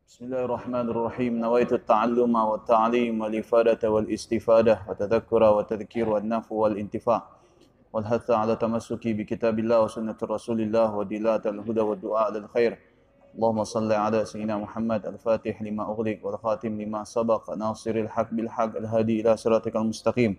بسم الله الرحمن الرحيم. نويت التعلم والتعليم والإفادة والاستفادة والتذكر والتذكير والنفع والانتفاع والحث على تمسك بكتاب الله وسنة رسول الله ودلالة الهدى والدعاء للخير. اللهم صل على سيدنا محمد الفاتح لما أغلق والخاتم لما سبق ناصر الحق بالحق الهادي إلى صراطك المستقيم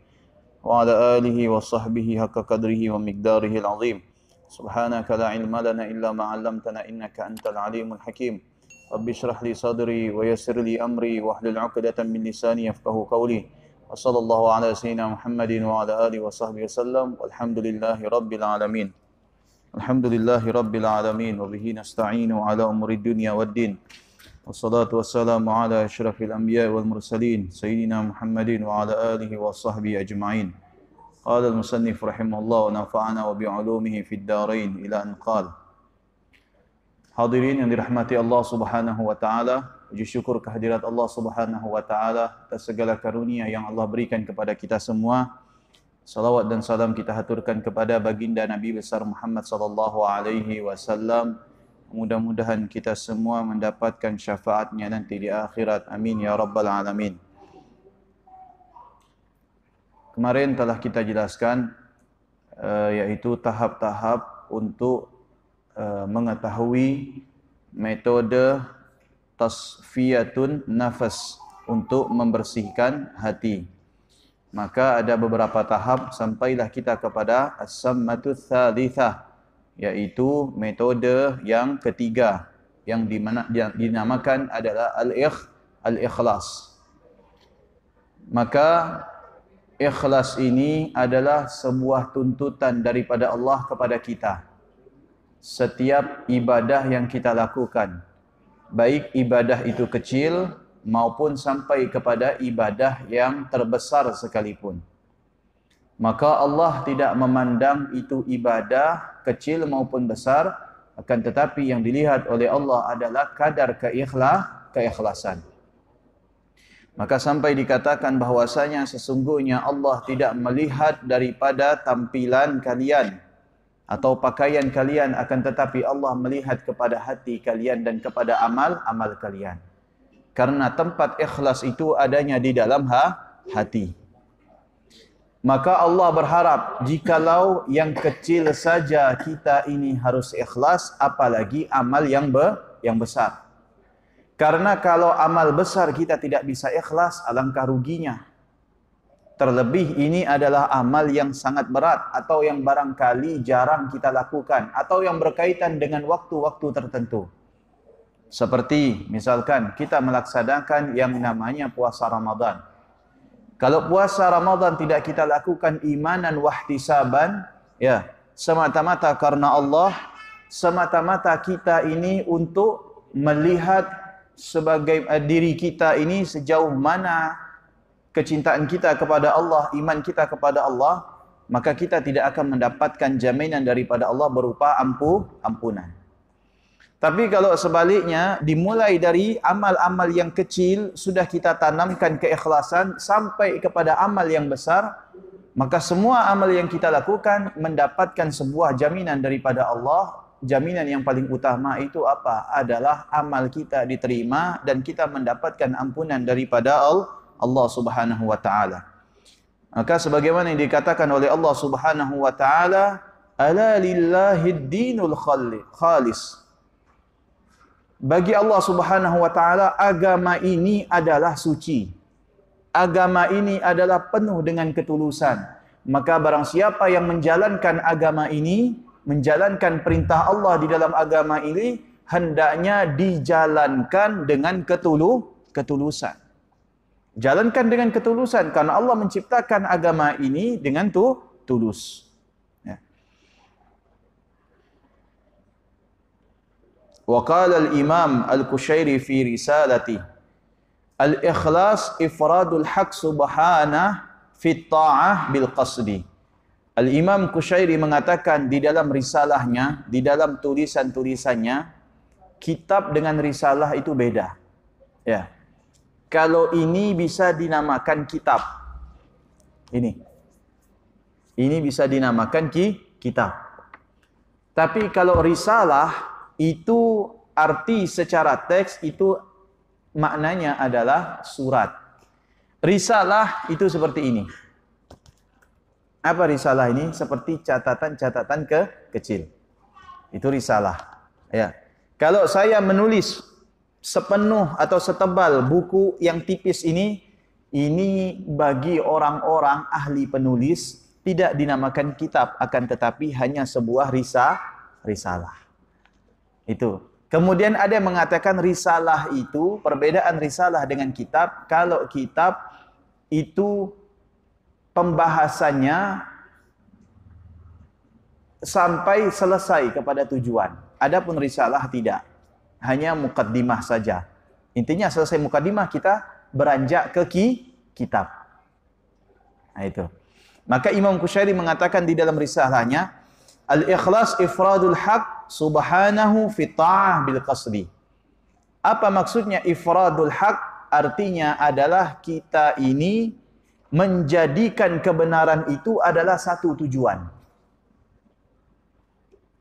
وعلى آله وصحبه حق قدره ومقداره العظيم. سبحانك لا علم لنا إلا ما علمتنا إنك أنت العليم الحكيم. رب اشرح لي صدري ويسر لي أمري واحلل عقدة من لساني يفقهوا قولي. وصلى الله على سيدنا محمد وعلى آله وصحبه وسلم والحمد لله رب العالمين. الحمد لله رب العالمين وبه نستعين على أمور الدنيا والدين. والصلاة والسلام على أشرف الأنبياء والمرسلين سيدنا محمد وعلى آله وصحبه أجمعين. قال المصنف رحمه الله ونفعنا وبعلومه في الدارين إلى أن قال. Hadirin yang dirahmati Allah Subhanahu wa taala, puji syukur kehadirat Allah Subhanahu wa taala atas segala karunia yang Allah berikan kepada kita semua. Salawat dan salam kita haturkan kepada baginda Nabi besar Muhammad sallallahu alaihi wasallam. Mudah-mudahan kita semua mendapatkan syafaatnya nanti di akhirat. Amin ya rabbal alamin. Kemarin telah kita jelaskan yaitu tahap-tahap untuk mengetahui metode tasfiyatun nafas untuk membersihkan hati. Maka ada beberapa tahap sampailah kita kepada as-sammatu tsalitsah, yaitu metode yang ketiga yang dinamakan adalah al-ikhlas. Maka ikhlas ini adalah sebuah tuntutan daripada Allah kepada kita. Setiap ibadah yang kita lakukan, baik ibadah itu kecil maupun sampai kepada ibadah yang terbesar sekalipun, maka Allah tidak memandang itu ibadah kecil maupun besar, akan tetapi yang dilihat oleh Allah adalah kadar keikhlasan. Maka sampai dikatakan bahwasanya sesungguhnya Allah tidak melihat daripada tampilan kalian atau pakaian kalian, akan tetapi Allah melihat kepada hati kalian dan kepada amal kalian. Karena tempat ikhlas itu adanya di dalam hati. Maka Allah berharap jikalau yang kecil saja kita ini harus ikhlas, apalagi amal yang besar. Karena kalau amal besar kita tidak bisa ikhlas, alangkah ruginya. Terlebih ini adalah amal yang sangat berat atau yang barangkali jarang kita lakukan atau yang berkaitan dengan waktu-waktu tertentu. Seperti misalkan kita melaksanakan yang namanya puasa Ramadan. Kalau puasa Ramadan tidak kita lakukan imanan wahtisaban, ya, semata-mata karena Allah, semata-mata kita ini untuk melihat sebagai diri kita ini sejauh mana kecintaan kita kepada Allah, iman kita kepada Allah, maka kita tidak akan mendapatkan jaminan daripada Allah berupa ampunan. Tapi kalau sebaliknya, dimulai dari amal-amal yang kecil, sudah kita tanamkan keikhlasan sampai kepada amal yang besar, maka semua amal yang kita lakukan mendapatkan sebuah jaminan daripada Allah. Jaminan yang paling utama itu apa? Adalah amal kita diterima dan kita mendapatkan ampunan daripada Allah Subhanahu wa taala. Maka sebagaimana yang dikatakan oleh Allah Subhanahu wa taala, ala lillahid dinul khalis. Bagi Allah Subhanahu wa taala agama ini adalah suci. Agama ini adalah penuh dengan ketulusan. Maka barang siapa yang menjalankan agama ini, menjalankan perintah Allah di dalam agama ini, hendaknya dijalankan dengan ketulusan. Jalankan dengan ketulusan karena Allah menciptakan agama ini dengan tulus. Ya. Wa qala al-Imam Al-Qushairi fi risalati al-ikhlas ifradul haq subhanahu fi ta'ah bil qasdi. Al-Imam Qushairi mengatakan di dalam risalahnya, di dalam tulisan-tulisannya, kitab dengan risalah itu beda. Ya. Kalau ini bisa dinamakan kitab. Ini bisa dinamakan kitab. Tapi kalau risalah itu arti secara teks itu maknanya adalah surat. Risalah itu seperti ini. Apa risalah ini? Seperti catatan-catatan kecil. Itu risalah. Ya. Kalau saya menulis sepenuh atau setebal buku yang tipis ini bagi orang-orang ahli penulis tidak dinamakan kitab, akan tetapi hanya sebuah risalah. Itu. Kemudian ada yang mengatakan risalah itu, perbedaan risalah dengan kitab, kalau kitab itu pembahasannya sampai selesai kepada tujuan. Adapun risalah tidak. Hanya mukaddimah saja. Intinya selesai mukaddimah kita beranjak ke kitab. Nah itu. Maka Imam Qushayri mengatakan di dalam risalahnya, al-ikhlas ifradul haq subhanahu fi ta'ah bil qasdi. Apa maksudnya ifradul haq? Artinya adalah kita ini menjadikan kebenaran itu adalah satu tujuan.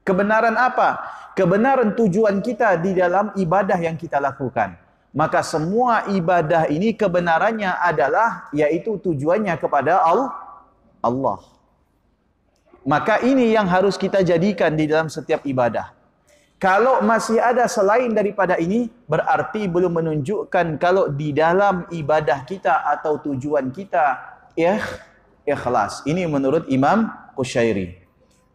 Kebenaran apa? Kebenaran tujuan kita di dalam ibadah yang kita lakukan. Maka semua ibadah ini kebenarannya adalah, yaitu tujuannya kepada Allah. Maka ini yang harus kita jadikan di dalam setiap ibadah. Kalau masih ada selain daripada ini, berarti belum menunjukkan kalau di dalam ibadah kita atau tujuan kita ikhlas. Ini menurut Imam Qushayri.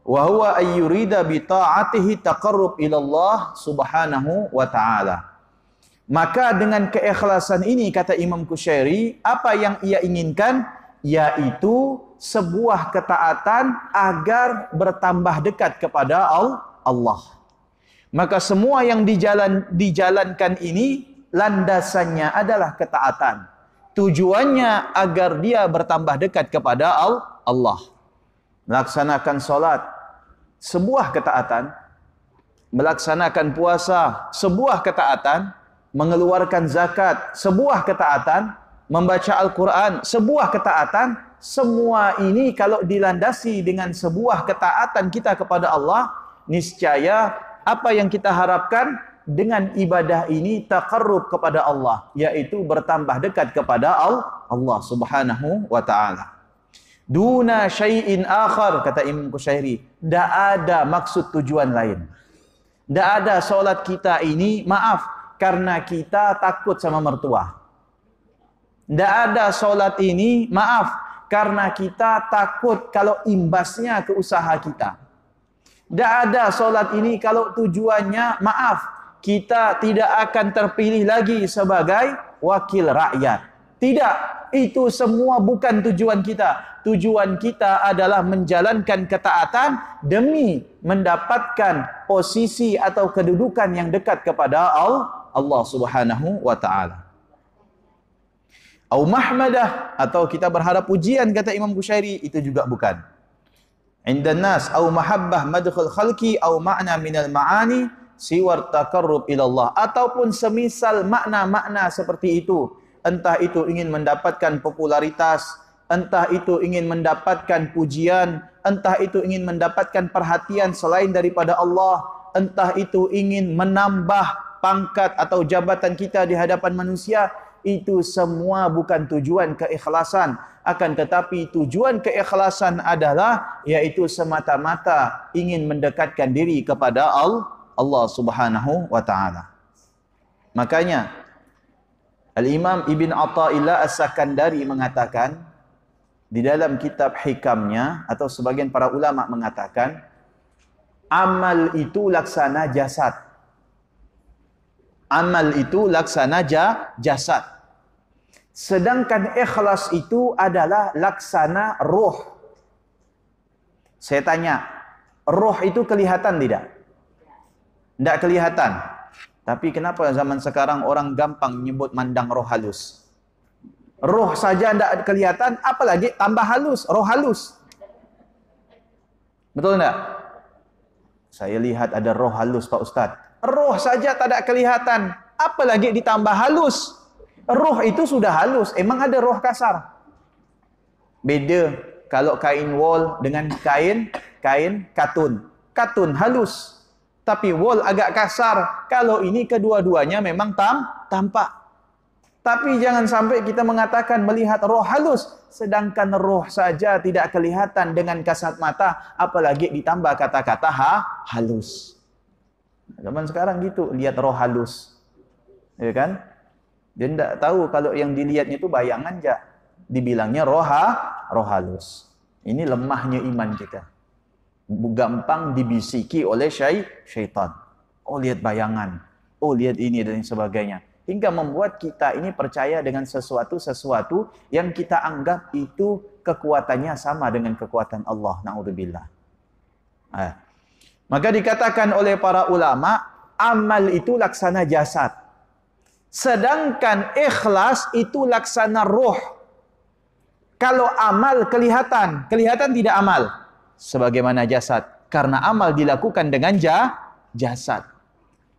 Wa huwa ayyurida bi ta'atihi taqarrub ila Allah subhanahu wa ta'ala. Maka dengan keikhlasan ini, kata Imam Qushayri, apa yang ia inginkan? Yaitu sebuah ketaatan agar bertambah dekat kepada Allah. Maka semua yang dijalankan ini landasannya adalah ketaatan. Tujuannya agar dia bertambah dekat kepada Allah. Melaksanakan solat, sebuah ketaatan. Melaksanakan puasa, sebuah ketaatan. Mengeluarkan zakat, sebuah ketaatan. Membaca Al-Quran, sebuah ketaatan. Semua ini kalau dilandasi dengan sebuah ketaatan kita kepada Allah, niscaya apa yang kita harapkan dengan ibadah ini taqarrub kepada Allah, yaitu bertambah dekat kepada Allah subhanahu wa ta'ala. Duna syai'in akhar, kata Imam Qushayri, tidak ada maksud tujuan lain. Tidak ada solat kita ini, maaf, karena kita takut sama mertua. Tidak ada solat ini, maaf, karena kita takut kalau imbasnya ke usaha kita. Tidak ada solat ini kalau tujuannya, maaf, kita tidak akan terpilih lagi sebagai wakil rakyat. Tidak, itu semua bukan tujuan kita. Tujuan kita adalah menjalankan ketaatan demi mendapatkan posisi atau kedudukan yang dekat kepada Allah subhanahu wa ta'ala. Au mahmadah, atau kita berharap pujian, kata Imam Qushayri, itu juga bukan. Indan nas au mahabbah madkhul khalqi au ma'na minal ma'ani siwar taqarrub ila Allah, ataupun semisal makna-makna seperti itu. Entah itu ingin mendapatkan popularitas, entah itu ingin mendapatkan pujian, entah itu ingin mendapatkan perhatian selain daripada Allah, entah itu ingin menambah pangkat atau jabatan kita di hadapan manusia. Itu semua bukan tujuan keikhlasan. Akan tetapi tujuan keikhlasan adalah, yaitu semata-mata ingin mendekatkan diri kepada Allah subhanahu wa ta'ala. Makanya Al-Imam Ibn Atta'illah As-Sakandari mengatakan di dalam kitab hikamnya, atau sebagian para ulama mengatakan, amal itu laksana jasad. Amal itu laksana jasad. Sedangkan ikhlas itu adalah laksana roh. Saya tanya, roh itu kelihatan tidak? Tidak kelihatan. Tapi kenapa zaman sekarang orang gampang menyebut mandang roh halus? Roh saja tidak kelihatan, apalagi tambah halus, roh halus. Betul tidak? Saya lihat ada roh halus, Pak Ustadz. Roh saja tak ada kelihatan, apalagi ditambah halus. Roh itu sudah halus, emang ada roh kasar? Beda kalau kain wol dengan kain katun. Katun halus, tapi wol agak kasar. Kalau ini kedua-duanya memang tampak. Tapi jangan sampai kita mengatakan melihat roh halus, sedangkan roh saja tidak kelihatan dengan kasat mata, apalagi ditambah kata-kata halus. Zaman sekarang gitu, lihat roh halus. Ya kan? Dia tidak tahu kalau yang dilihatnya itu bayangan aja. Dibilangnya roh halus. Ini lemahnya iman kita. Gampang dibisiki oleh syaitan. Oh, lihat bayangan. Oh, lihat ini dan sebagainya. Hingga membuat kita ini percaya dengan sesuatu yang kita anggap itu kekuatannya sama dengan kekuatan Allah. Na'udzubillah. Maka dikatakan oleh para ulama, amal itu laksana jasad. Sedangkan ikhlas itu laksana roh. Kalau amal kelihatan tidak amal. Sebagaimana jasad. Karena amal dilakukan dengan jasad.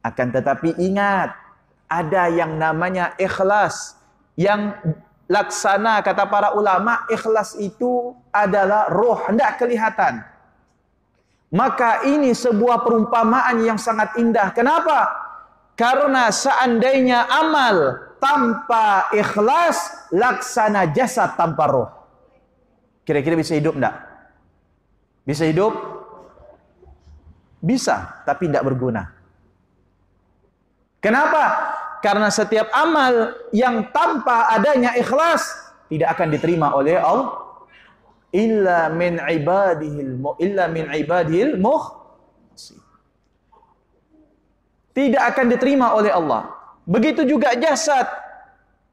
Akan tetapi ingat, ada yang namanya ikhlas. Yang laksana, kata para ulama, ikhlas itu adalah roh, tidak kelihatan. Maka ini sebuah perumpamaan yang sangat indah. Kenapa? Karena seandainya amal tanpa ikhlas, laksana jasad tanpa roh. Kira-kira bisa hidup tidak? Bisa hidup? Bisa, tapi tidak berguna. Kenapa? Karena setiap amal yang tanpa adanya ikhlas tidak akan diterima oleh Allah. Illa min ibadihil mukhsin. Tidak akan diterima oleh Allah. Begitu juga jasad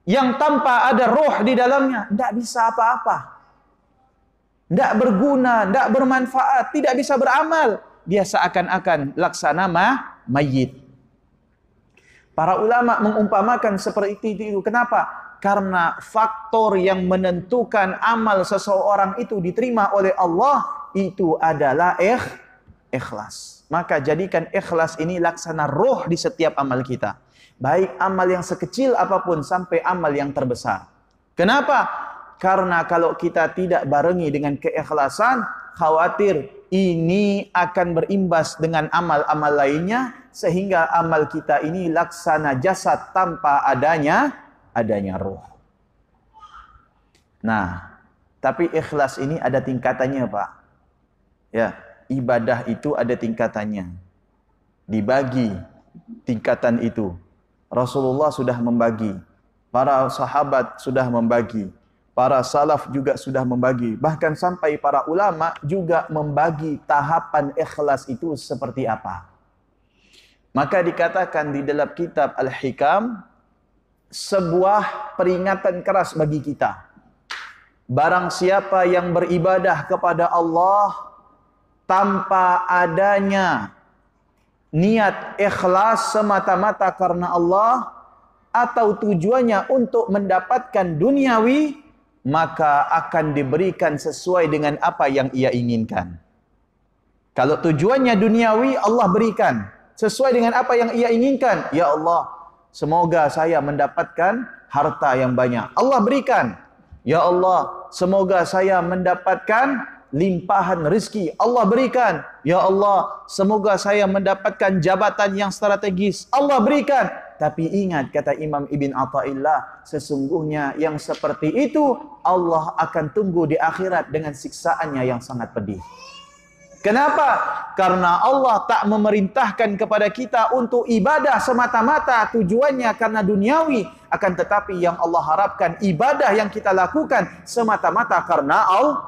yang tanpa ada roh di dalamnya, tidak bisa apa-apa. Tidak berguna, tidak bermanfaat, tidak bisa beramal. Dia seakan-akan laksana mayit. Para ulama mengumpamakan seperti itu. Kenapa? Karena faktor yang menentukan amal seseorang itu diterima oleh Allah, itu adalah ikhlas. Maka jadikan ikhlas ini laksana roh di setiap amal kita. Baik amal yang sekecil apapun sampai amal yang terbesar. Kenapa? Karena kalau kita tidak barengi dengan keikhlasan, khawatir ini akan berimbas dengan amal-amal lainnya, sehingga amal kita ini laksana jasad tanpa adanya roh. Nah, tapi ikhlas ini ada tingkatannya, Pak. Ya, ibadah itu ada tingkatannya. Dibagi tingkatan itu. Rasulullah sudah membagi, para sahabat sudah membagi, para salaf juga sudah membagi, bahkan sampai para ulama juga membagi tahapan ikhlas itu seperti apa. Maka dikatakan di dalam kitab Al-Hikam, sebuah peringatan keras bagi kita. Barang siapa yang beribadah kepada Allah tanpa adanya niat ikhlas semata-mata karena Allah, atau tujuannya untuk mendapatkan duniawi, maka akan diberikan sesuai dengan apa yang ia inginkan. Kalau tujuannya duniawi, Allah berikan sesuai dengan apa yang ia inginkan. Ya Allah, semoga saya mendapatkan harta yang banyak. Allah berikan. Ya Allah, semoga saya mendapatkan limpahan rezeki. Allah berikan. Ya Allah, semoga saya mendapatkan jabatan yang strategis. Allah berikan. Tapi ingat, kata Imam Ibn Athaillah, sesungguhnya yang seperti itu Allah akan tunggu di akhirat dengan siksaannya yang sangat pedih. Kenapa? Karena Allah tak memerintahkan kepada kita untuk ibadah semata-mata tujuannya karena duniawi. Akan tetapi yang Allah harapkan ibadah yang kita lakukan semata-mata karena Allah.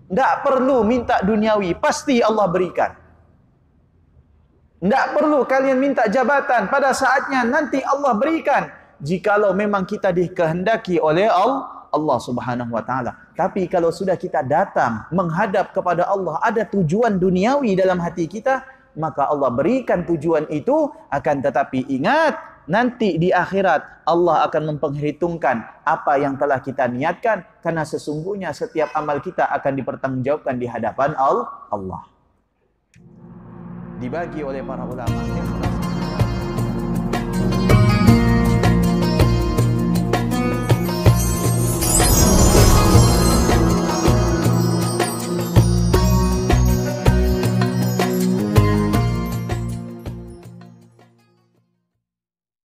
Tidak perlu minta duniawi, pasti Allah berikan. Tidak perlu kalian minta jabatan, pada saatnya nanti Allah berikan. Jikalau memang kita dikehendaki oleh Allah Subhanahu wa taala. Tapi kalau sudah kita datang menghadap kepada Allah, ada tujuan duniawi dalam hati kita, maka Allah berikan tujuan itu. Akan tetapi ingat, nanti di akhirat Allah akan memperhitungkan apa yang telah kita niatkan, karena sesungguhnya setiap amal kita akan dipertanggungjawabkan di hadapan Allah. Dibagi oleh para ulama.